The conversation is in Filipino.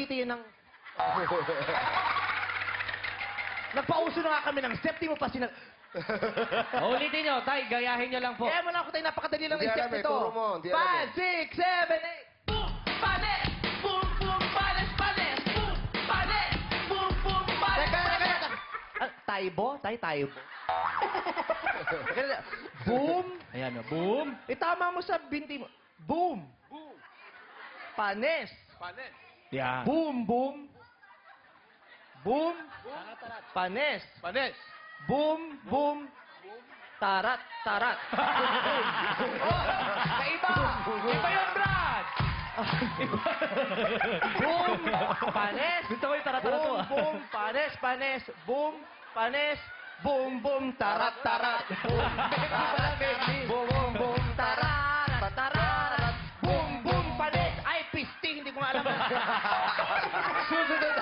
ngiti ng... Nagpauso na nga kami ng step, di mo pa sinag... Ulitin nyo, tay, gayahin nyo lang po. Kaya mo lang ako tayo, napakadali lang ng Hindi step alam eh, nito. turo mo, hindi alam 5, 6, 7, 8. Boom, panes! Boom, boom, panes, panes! Boom, panes! Boom, boom, panes, Teka. panes! Taybo? Taybo. Boom. Ayan, o, boom. Itama mo sa binti mo. Boom. Boom. Panes. Panes. Yan. Boom, boom. Boom. Panes. Panes. Boom, boom. Tarat, tarat. Oh, kaiba! Iba yung Brad! Boom, panes. Gusto ko yung tarat-tarat mo, Boom, ah. boom, panes, panes. Boom, panes. Boom, boom, tarat, tarat. Boom, boom, boom, boom, tarat, tarat. Boom, boom, panes. Ay, pisting, hindi ko nga alam. Susunod